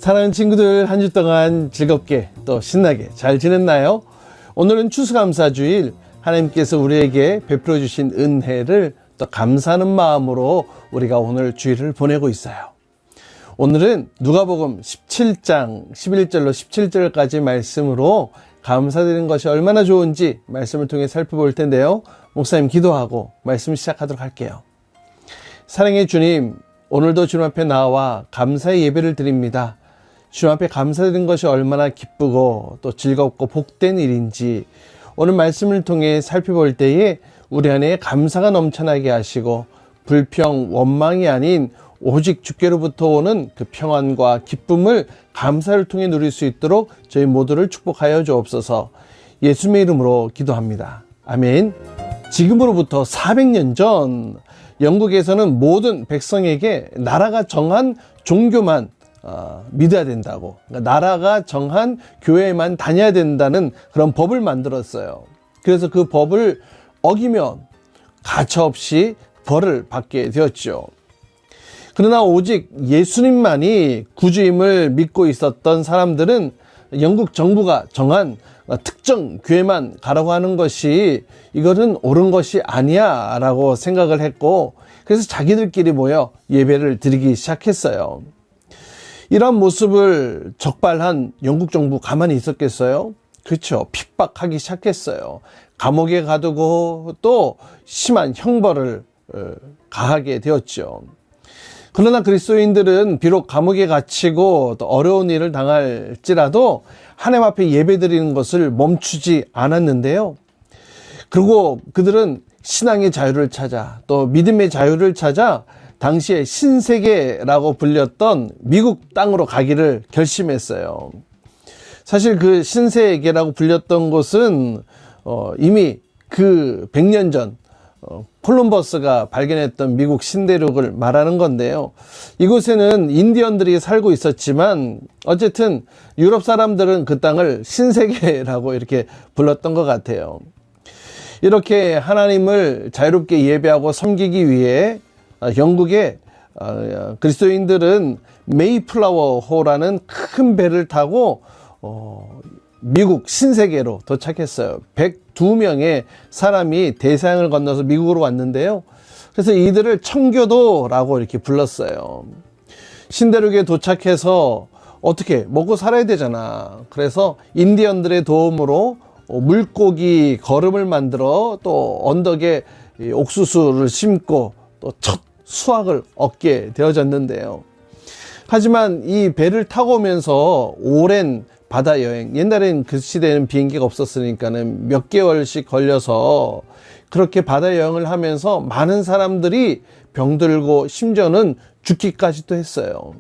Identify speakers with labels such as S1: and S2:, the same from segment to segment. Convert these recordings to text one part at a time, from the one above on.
S1: 사랑하는 친구들, 한 주 동안 즐겁게 또 신나게 잘 지냈나요? 오늘은 추수감사주일, 하나님께서 우리에게 베풀어 주신 은혜를 또 감사하는 마음으로 우리가 오늘 주일을 보내고 있어요. 오늘은 누가복음 17장 11절로 17절까지 말씀으로 감사드리는 것이 얼마나 좋은지 말씀을 통해 살펴볼 텐데요. 목사님 기도하고 말씀 시작하도록 할게요. 사랑의 주님, 오늘도 주님 앞에 나와 감사의 예배를 드립니다. 주님 앞에 감사드리는 것이 얼마나 기쁘고 또 즐겁고 복된 일인지 오늘 말씀을 통해 살펴볼 때에 우리 안에 감사가 넘쳐나게 하시고 불평, 원망이 아닌 오직 주께로부터 오는 그 평안과 기쁨을 감사를 통해 누릴 수 있도록 저희 모두를 축복하여 주옵소서. 예수님의 이름으로 기도합니다. 아멘. 지금으로부터 400년 전 영국에서는 모든 백성에게 나라가 정한 종교만 믿어야 된다고, 그러니까 나라가 정한 교회만 다녀야 된다는 그런 법을 만들었어요. 그래서 그 법을 어기면 가차없이 벌을 받게 되었죠. 그러나 오직 예수님만이 구주임을 믿고 있었던 사람들은 영국 정부가 정한 특정 교회만 가라고 하는 것이 이거는 옳은 것이 아니야 라고 생각을 했고, 그래서 자기들끼리 모여 예배를 드리기 시작했어요. 이런 모습을 적발한 영국 정부 가만히 있었겠어요? 그렇죠. 핍박하기 시작했어요. 감옥에 가두고 또 심한 형벌을 가하게 되었죠. 그러나 그리스도인들은 비록 감옥에 갇히고 또 어려운 일을 당할지라도 하나님 앞에 예배드리는 것을 멈추지 않았는데요. 그리고 그들은 신앙의 자유를 찾아 또 믿음의 자유를 찾아 당시에 신세계라고 불렸던 미국 땅으로 가기를 결심했어요. 사실 그 신세계라고 불렸던 곳은 이미 그 100년 전 콜럼버스가 발견했던 미국 신대륙을 말하는 건데요. 이곳에는 인디언들이 살고 있었지만 어쨌든 유럽 사람들은 그 땅을 신세계라고 이렇게 불렀던 것 같아요. 이렇게 하나님을 자유롭게 예배하고 섬기기 위해 영국의 그리스도인들은 메이플라워호라는 큰 배를 타고 미국 신세계로 도착했어요. 102명의 사람이 대서양을 건너서 미국으로 왔는데요. 그래서 이들을 청교도라고 이렇게 불렀어요. 신대륙에 도착해서 어떻게 먹고 살아야 되잖아. 그래서 인디언들의 도움으로 물고기 거름을 만들어 또 언덕에 옥수수를 심고 또 첫 수확을 얻게 되어졌는데요. 하지만 이 배를 타고 오면서 오랜 바다 여행, 옛날엔 그 시대에는 비행기가 없었으니까는 몇 개월씩 걸려서 그렇게 바다 여행을 하면서 많은 사람들이 병들고 심지어는 죽기까지도 했어요.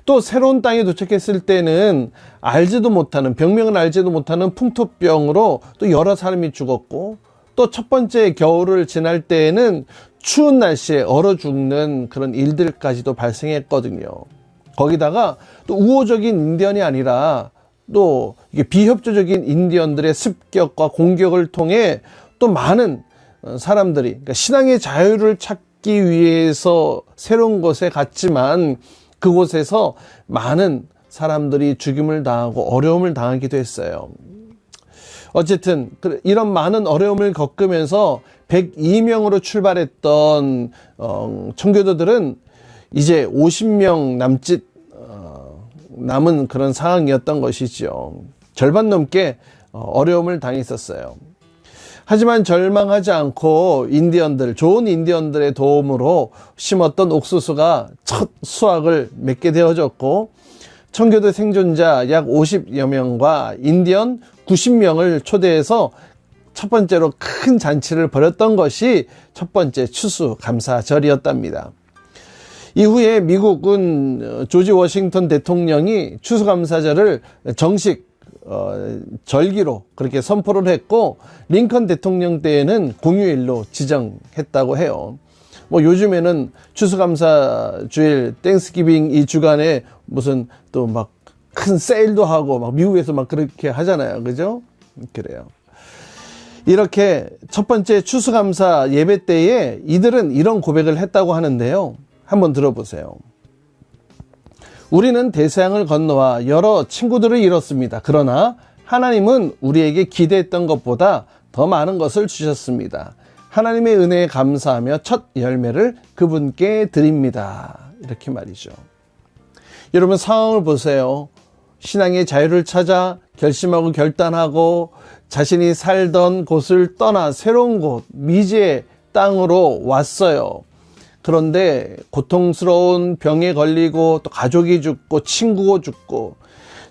S1: 또 새로운 땅에 도착했을 때는 알지도 못하는, 병명은 알지도 못하는 풍토병으로 또 여러 사람이 죽었고, 또 첫 번째 겨울을 지날 때에는 추운 날씨에 얼어 죽는 그런 일들까지도 발생했거든요. 거기다가 또 우호적인 인디언이 아니라 또 이게 비협조적인 인디언들의 습격과 공격을 통해 또 많은 사람들이, 그러니까 신앙의 자유를 찾기 위해서 새로운 곳에 갔지만 그곳에서 많은 사람들이 죽임을 당하고 어려움을 당하기도 했어요. 어쨌든 이런 많은 어려움을 겪으면서 102명으로 출발했던 청교도들은 이제 50명 남짓 남은 그런 상황이었던 것이죠. 절반 넘게 어려움을 당했었어요. 하지만 절망하지 않고 좋은 인디언들의 도움으로 심었던 옥수수가 첫 수확을 맺게 되어졌고, 청교도 생존자 약 50여 명과 인디언 90명을 초대해서 첫 번째로 큰 잔치를 벌였던 것이 첫 번째 추수감사절이었답니다. 이후에 미국은 조지 워싱턴 대통령이 추수감사절을 정식 절기로 그렇게 선포를 했고, 링컨 대통령 때에는 공휴일로 지정했다고 해요. 뭐 요즘에는 추수감사주일 땡스기빙 이 주간에 무슨 또 막 큰 세일도 하고 막 미국에서 막 그렇게 하잖아요. 그죠? 그래요. 이렇게 첫 번째 추수감사 예배 때에 이들은 이런 고백을 했다고 하는데요. 한번 들어보세요. 우리는 대서양을 건너와 여러 친구들을 잃었습니다. 그러나 하나님은 우리에게 기대했던 것보다 더 많은 것을 주셨습니다. 하나님의 은혜에 감사하며 첫 열매를 그분께 드립니다. 이렇게 말이죠. 여러분 상황을 보세요. 신앙의 자유를 찾아 결심하고 결단하고 자신이 살던 곳을 떠나 새로운 곳, 미지의 땅으로 왔어요. 그런데 고통스러운 병에 걸리고 또 가족이 죽고 친구가 죽고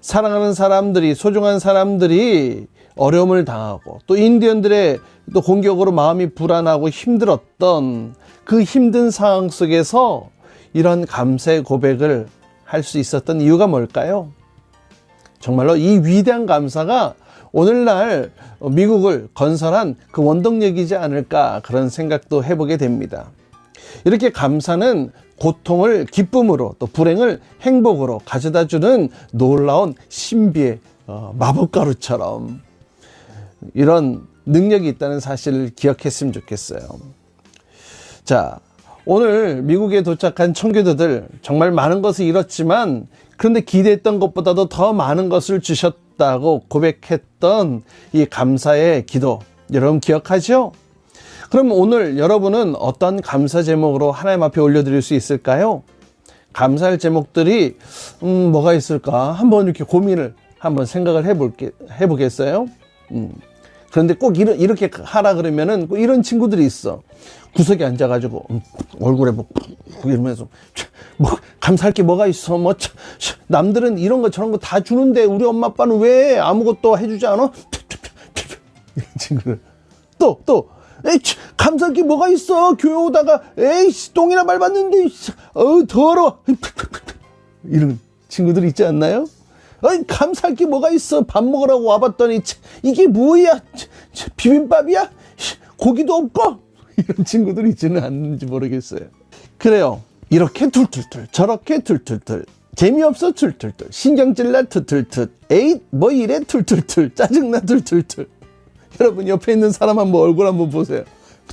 S1: 사랑하는 사람들이, 소중한 사람들이 어려움을 당하고 또 인디언들의 또 공격으로 마음이 불안하고 힘들었던 그 힘든 상황 속에서 이런 감사의 고백을 할 수 있었던 이유가 뭘까요? 정말로 이 위대한 감사가 오늘날 미국을 건설한 그 원동력이지 않을까 그런 생각도 해보게 됩니다. 이렇게 감사는 고통을 기쁨으로 또 불행을 행복으로 가져다주는 놀라운 신비의 마법가루처럼 이런 능력이 있다는 사실을 기억했으면 좋겠어요. 자, 오늘 미국에 도착한 청교도들 정말 많은 것을 잃었지만 그런데 기대했던 것보다도 더 많은 것을 주셨다고 고백했던 이 감사의 기도 여러분 기억하죠? 그럼 오늘 여러분은 어떤 감사 제목으로 하나님 앞에 올려드릴 수 있을까요? 감사할 제목들이 뭐가 있을까? 한번 이렇게 고민을 한번 생각을 해보겠어요? 그런데 꼭 이렇게 하라 그러면은 꼭 이런 친구들이 있어. 구석에 앉아가지고 얼굴에 뭐 이러면서 뭐 감사할 게 뭐가 있어? 뭐 남들은 이런 거 저런 거 다 주는데 우리 엄마 아빠는 왜 아무것도 해주지 않아? 이런 친구들 또 에이 감사할 게 뭐가 있어? 교회 오다가 에이씨 똥이나 밟았는데 더러워 이런 친구들 있지 않나요? 어이 감사할 게 뭐가 있어? 밥 먹으라고 와봤더니 이게 뭐야? 비빔밥이야? 고기도 없고 이런 친구들 있지는 않는지 모르겠어요. 그래요. 이렇게 툴툴툴 저렇게 툴툴툴 재미없어 툴툴툴 신경질나 툴툴툴 에이 뭐 이래 툴툴툴 짜증나 툴툴툴. 여러분 옆에 있는 사람 한번 얼굴 한번 보세요.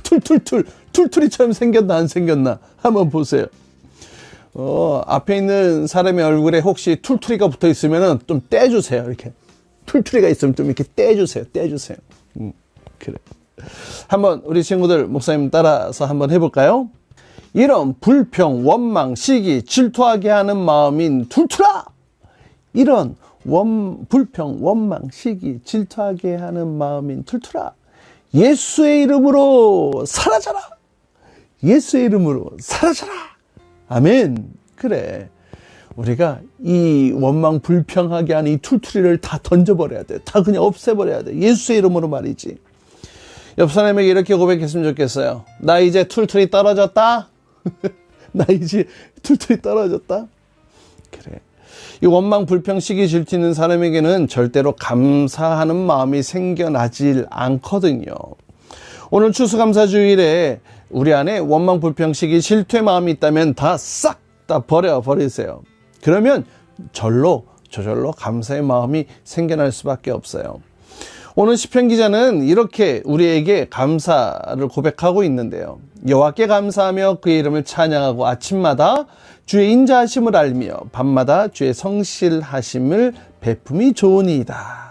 S1: 툴툴툴 툴툴이처럼 생겼나 안 생겼나 한번 보세요. 앞에 있는 사람의 얼굴에 혹시 툴툴이가 붙어 있으면 좀 떼주세요. 이렇게 툴툴이가 있으면 좀 이렇게 떼주세요. 그래. 한번 우리 친구들 목사님 따라서 한번 해볼까요? 이런 불평, 원망, 시기, 질투하게 하는 마음인 툴툴아! 이런 불평, 원망, 시기, 질투하게 하는 마음인 툴툴아! 예수의 이름으로 사라져라! 예수의 이름으로 사라져라! 아멘. 그래. 우리가 이 원망 불평하게 하는 이 툴툴이를 다 던져버려야 돼. 다 그냥 없애버려야 돼. 예수의 이름으로 말이지. 옆 사람에게 이렇게 고백했으면 좋겠어요. 나 이제 툴툴이 떨어졌다. 나 이제 툴툴이 떨어졌다. 그래. 이 원망 불평 시기 질투 있는 사람에게는 절대로 감사하는 마음이 생겨나질 않거든요. 오늘 추수감사주일에 우리 안에 원망 불평 시기 질투의 마음이 있다면 다 싹 다 버리세요. 그러면 저절로 감사의 마음이 생겨날 수밖에 없어요. 오늘 시편 기자는 이렇게 우리에게 감사를 고백하고 있는데요. 여호와께 감사하며 그의 이름을 찬양하고 아침마다 주의 인자하심을 알며 밤마다 주의 성실하심을 베품이 좋으니이다.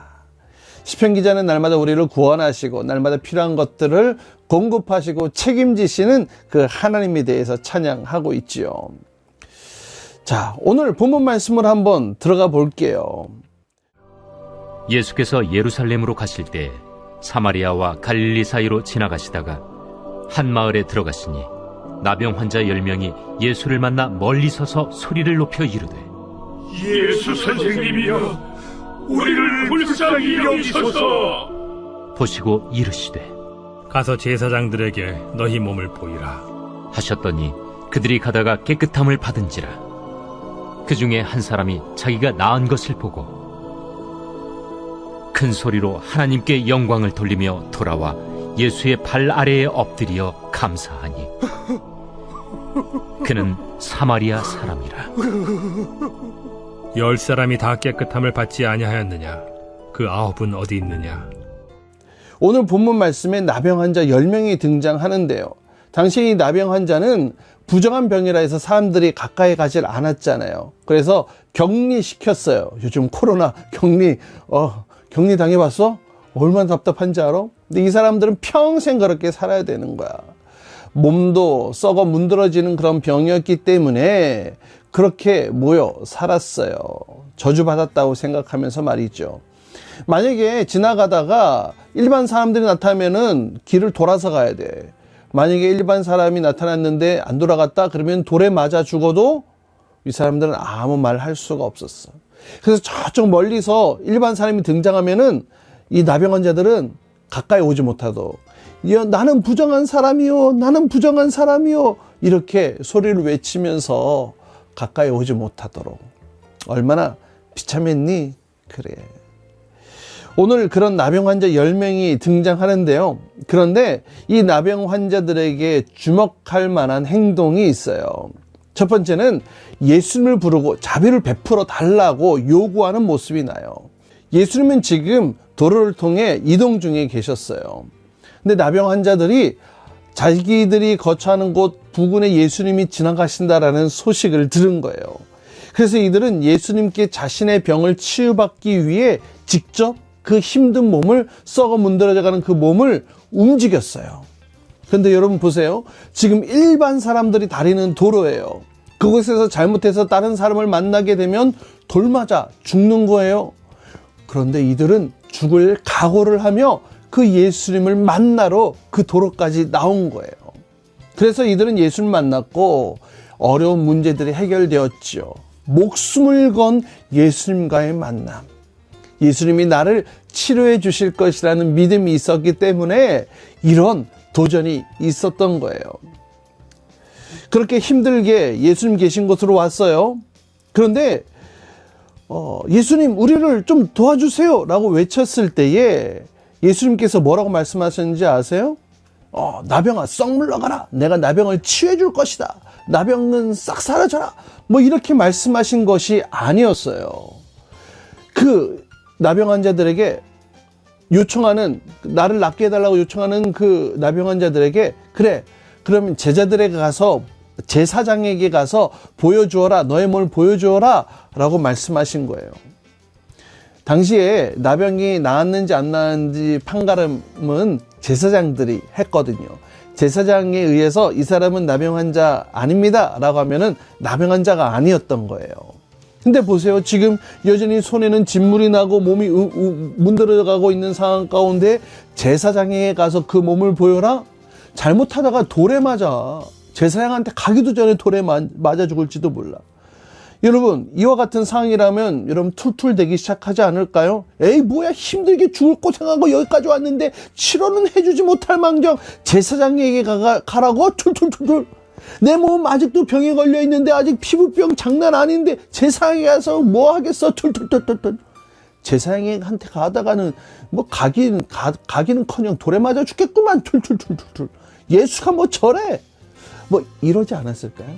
S1: 시편 기자는 날마다 우리를 구원하시고 날마다 필요한 것들을 공급하시고 책임지시는 그 하나님에 대해서 찬양하고 있지요. 자, 오늘 본문 말씀을 한번 들어가 볼게요.
S2: 예수께서 예루살렘으로 가실 때 사마리아와 갈릴리 사이로 지나가시다가 한 마을에 들어가시니 나병 환자 10명이 예수를 만나 멀리 서서 소리를 높여 이르되
S3: 예수 선생님이여 우리를 불쌍히 여기소서.
S2: 보시고 이르시되
S4: 가서 제사장들에게 너희 몸을 보이라
S2: 하셨더니 그들이 가다가 깨끗함을 받은지라. 그 중에 한 사람이 자기가 나은 것을 보고 큰 소리로 하나님께 영광을 돌리며 돌아와 예수의 발 아래에 엎드려 감사하니 그는 사마리아 사람이라.
S4: 10사람이 다 깨끗함을 받지 아니하였느냐? 그 9은 어디 있느냐?
S1: 오늘 본문 말씀에 나병 환자 10명이 등장하는데요. 당시 이 나병 환자는 부정한 병이라 해서 사람들이 가까이 가질 않았잖아요. 그래서 격리시켰어요. 요즘 코로나 격리 당해봤어? 얼마나 답답한지 알아? 근데 이 사람들은 평생 그렇게 살아야 되는 거야. 몸도 썩어 문드러지는 그런 병이었기 때문에 그렇게 모여 살았어요. 저주받았다고 생각하면서 말이죠. 만약에 지나가다가 일반 사람들이 나타나면은 길을 돌아서 가야 돼. 만약에 일반 사람이 나타났는데 안 돌아갔다 그러면 돌에 맞아 죽어도 이 사람들은 아무 말 할 수가 없었어. 그래서 저쪽 멀리서 일반 사람이 등장하면은 이 나병 환자들은 가까이 오지 못하도록, 나는 부정한 사람이요, 나는 부정한 사람이요, 이렇게 소리를 외치면서 가까이 오지 못하도록. 얼마나 비참했니? 그래. 오늘 그런 나병 환자 10명이 등장하는데요. 그런데 이 나병 환자들에게 주목할 만한 행동이 있어요. 첫 번째는 예수님을 부르고 자비를 베풀어 달라고 요구하는 모습이 나요. 예수님은 지금 도로를 통해 이동 중에 계셨어요. 근데 나병 환자들이 자기들이 거처하는 곳 부근에 예수님이 지나가신다라는 소식을 들은 거예요. 그래서 이들은 예수님께 자신의 병을 치유받기 위해 직접 그 힘든 몸을, 썩어 문드러져가는 그 몸을 움직였어요. 그런데 여러분 보세요. 지금 일반 사람들이 다니는 도로예요. 그곳에서 잘못해서 다른 사람을 만나게 되면 돌 맞아 죽는 거예요. 그런데 이들은 죽을 각오를 하며 그 예수님을 만나러 그 도로까지 나온 거예요. 그래서 이들은 예수님을 만났고 어려운 문제들이 해결되었죠. 목숨을 건 예수님과의 만남. 예수님이 나를 치료해 주실 것이라는 믿음이 있었기 때문에 이런 도전이 있었던 거예요. 그렇게 힘들게 예수님 계신 곳으로 왔어요. 그런데 예수님 우리를 좀 도와주세요 라고 외쳤을 때에 예수님께서 뭐라고 말씀하셨는지 아세요? 나병아 썩 물러가라. 내가 나병을 치유해 줄 것이다. 나병은 싹 사라져라. 뭐 이렇게 말씀하신 것이 아니었어요. 그 나병 환자들에게 요청하는, 나를 낫게 해달라고 요청하는 그 나병 환자들에게, 그래 그러면 제자들에게 가서, 제사장에게 가서 보여주어라, 너의 몸을 보여주어라 라고 말씀하신 거예요. 당시에 나병이 나았는지 안 나았는지 판가름은 제사장들이 했거든요. 제사장에 의해서 이 사람은 나병 환자 아닙니다 라고 하면은 나병 환자가 아니었던 거예요. 근데 보세요. 지금 여전히 손에는 진물이 나고 몸이 문드러져가고 있는 상황 가운데 제사장에게 가서 그 몸을 보여라? 잘못하다가 돌에 맞아. 제사장한테 가기도 전에 돌에 맞아 죽을지도 몰라. 여러분 이와 같은 상황이라면 여러분 툴툴대기 시작하지 않을까요? 에이 뭐야, 힘들게 죽을 고생하고 여기까지 왔는데 치료는 해주지 못할 망정 제사장에게 가라고 툴툴툴툴. 내 몸 아직도 병에 걸려 있는데, 아직 피부병 장난 아닌데 제사장에 가서 뭐 하겠어? 툴툴툴툴툴. 제사장한테 가다가는 뭐 가기는커녕 돌에 맞아 죽겠구만. 툴툴툴툴툴. 예수가 뭐 저래? 뭐 이러지 않았을까요?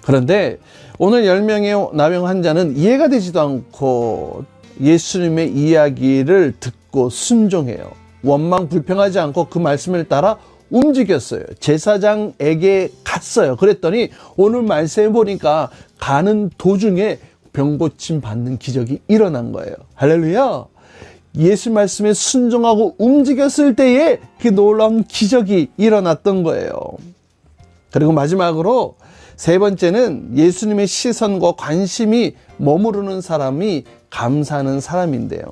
S1: 그런데 오늘 10명의 나병 환자는 이해가 되지도 않고 예수님의 이야기를 듣고 순종해요. 원망 불평하지 않고 그 말씀을 따라 움직였어요. 제사장에게 갔어요. 그랬더니 오늘 말씀해 보니까 가는 도중에 병 고침 받는 기적이 일어난 거예요. 할렐루야. 예수 말씀에 순종하고 움직였을 때에 그 놀라운 기적이 일어났던 거예요. 그리고 마지막으로 세 번째는 예수님의 시선과 관심이 머무르는 사람이 감사하는 사람인데요.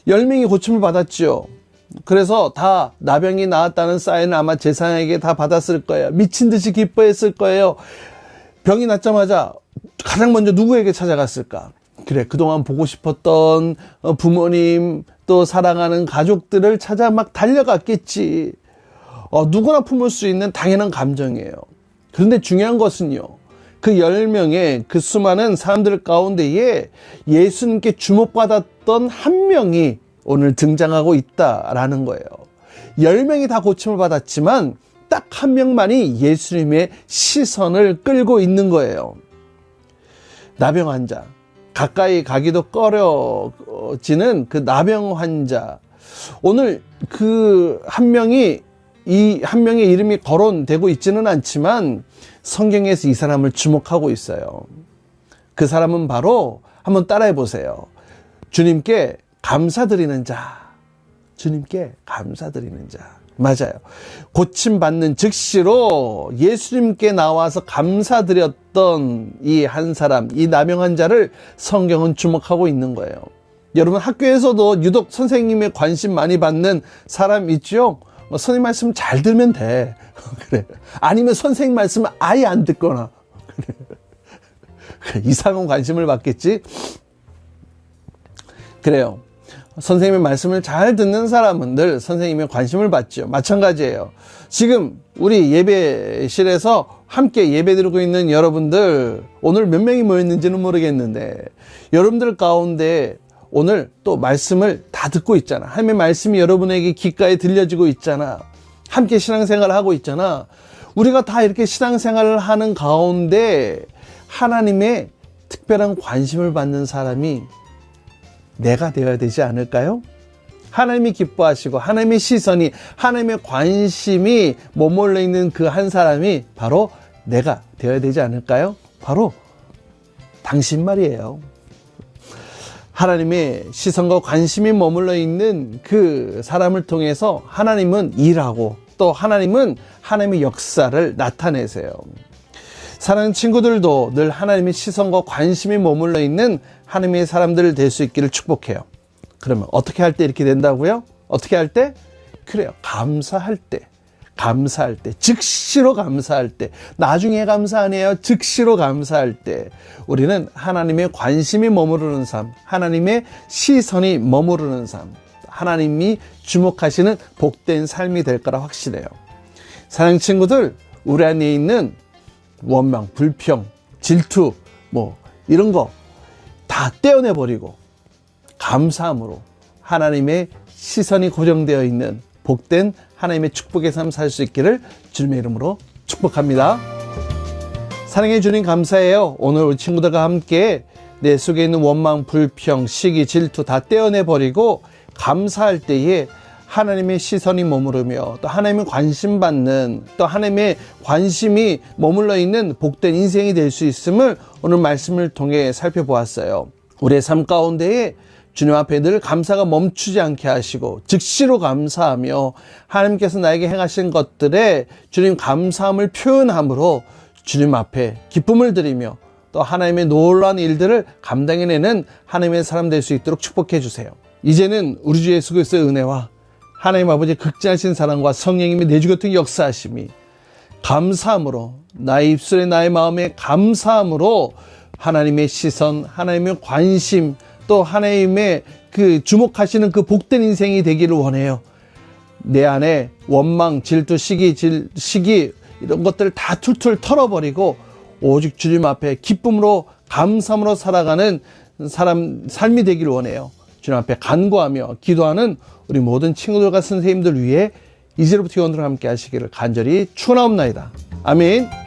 S1: 10명이 고침을 받았죠. 그래서 다 나병이 나았다는 사인을 아마 제사장에게 다 받았을 거예요. 미친 듯이 기뻐했을 거예요. 병이 낫자마자 가장 먼저 누구에게 찾아갔을까? 그래, 그동안 보고 싶었던 부모님, 또 사랑하는 가족들을 찾아 막 달려갔겠지. 누구나 품을 수 있는 당연한 감정이에요. 그런데 중요한 것은요, 그 10명의 그 수많은 사람들 가운데에 예수님께 주목받았던 한 명이 오늘 등장하고 있다라는 거예요. 10명이 다 고침을 받았지만 딱 한 명만이 예수님의 시선을 끌고 있는 거예요. 나병 환자, 가까이 가기도 꺼려지는 그 나병 환자. 오늘 그 한 명이 이 한 명의 이름이 거론되고 있지는 않지만 성경에서 이 사람을 주목하고 있어요. 그 사람은 바로 한번 따라해 보세요. 주님께 감사드리는 자. 주님께 감사드리는 자. 맞아요. 고침받는 즉시로 예수님께 나와서 감사드렸던 이 한 사람, 이 남영 환자를 성경은 주목하고 있는 거예요. 여러분 학교에서도 유독 선생님의 관심 많이 받는 사람 있죠? 선생님 말씀 잘 들면 돼. 그래. 아니면 선생님 말씀을 아예 안 듣거나. 그래. 이상한 관심을 받겠지? 그래요. 선생님의 말씀을 잘 듣는 사람은 늘 선생님의 관심을 받죠. 마찬가지예요. 지금 우리 예배실에서 함께 예배드리고 있는 여러분들, 오늘 몇 명이 모였는지는 모르겠는데 여러분들 가운데 오늘 또 말씀을 다 듣고 있잖아. 하나님의 말씀이 여러분에게 귓가에 들려지고 있잖아. 함께 신앙생활을 하고 있잖아. 우리가 다 이렇게 신앙생활을 하는 가운데 하나님의 특별한 관심을 받는 사람이 내가 되어야 되지 않을까요? 하나님이 기뻐하시고 하나님의 시선이, 하나님의 관심이 머물러 있는 그 한 사람이 바로 내가 되어야 되지 않을까요? 바로 당신 말이에요. 하나님의 시선과 관심이 머물러 있는 그 사람을 통해서 하나님은 일하고 또 하나님은 하나님의 역사를 나타내세요. 사랑하는 친구들도 늘 하나님의 시선과 관심이 머물러 있는 하나님의 사람들 될 수 있기를 축복해요. 그러면 어떻게 할 때 이렇게 된다고요? 어떻게 할 때? 그래요. 감사할 때. 감사할 때. 즉시로 감사할 때. 나중에 감사 아니에요. 즉시로 감사할 때. 우리는 하나님의 관심이 머무르는 삶, 하나님의 시선이 머무르는 삶, 하나님이 주목하시는 복된 삶이 될 거라 확신해요. 사랑하는 친구들, 우리 안에 있는 원망, 불평, 질투, 이런 거 다 떼어내버리고 감사함으로 하나님의 시선이 고정되어 있는 복된 하나님의 축복의 삶 살 수 있기를 주님의 이름으로 축복합니다. 사랑해 주님 감사해요. 오늘 우리 친구들과 함께 내 속에 있는 원망, 불평, 시기, 질투 다 떼어내버리고 감사할 때에 하나님의 시선이 머무르며 또 하나님의 관심 받는, 또 하나님의 관심이 머물러 있는 복된 인생이 될 수 있음을 오늘 말씀을 통해 살펴보았어요. 우리의 삶 가운데에 주님 앞에 늘 감사가 멈추지 않게 하시고 즉시로 감사하며 하나님께서 나에게 행하신 것들에 주님 감사함을 표현함으로 주님 앞에 기쁨을 드리며 또 하나님의 놀라운 일들을 감당해내는 하나님의 사람 될 수 있도록 축복해 주세요. 이제는 우리 주 예수 그리스도의 은혜와 하나님 아버지의 극진하신 사랑과 성령님의 내주 같은 역사하심이 감사함으로, 나의 입술에 나의 마음에 감사함으로 하나님의 시선, 하나님의 관심, 또 하나님의 그 주목하시는 그 복된 인생이 되기를 원해요. 내 안에 원망, 질투, 시기 이런 것들을 다 툴툴 털어버리고 오직 주님 앞에 기쁨으로 감사함으로 살아가는 삶이 되기를 원해요. 주님 앞에 간구하며 기도하는 우리 모든 친구들과 선생님들 위해 이제로부터 영원토록 함께 하시기를 간절히 축원하옵나이다. 아멘.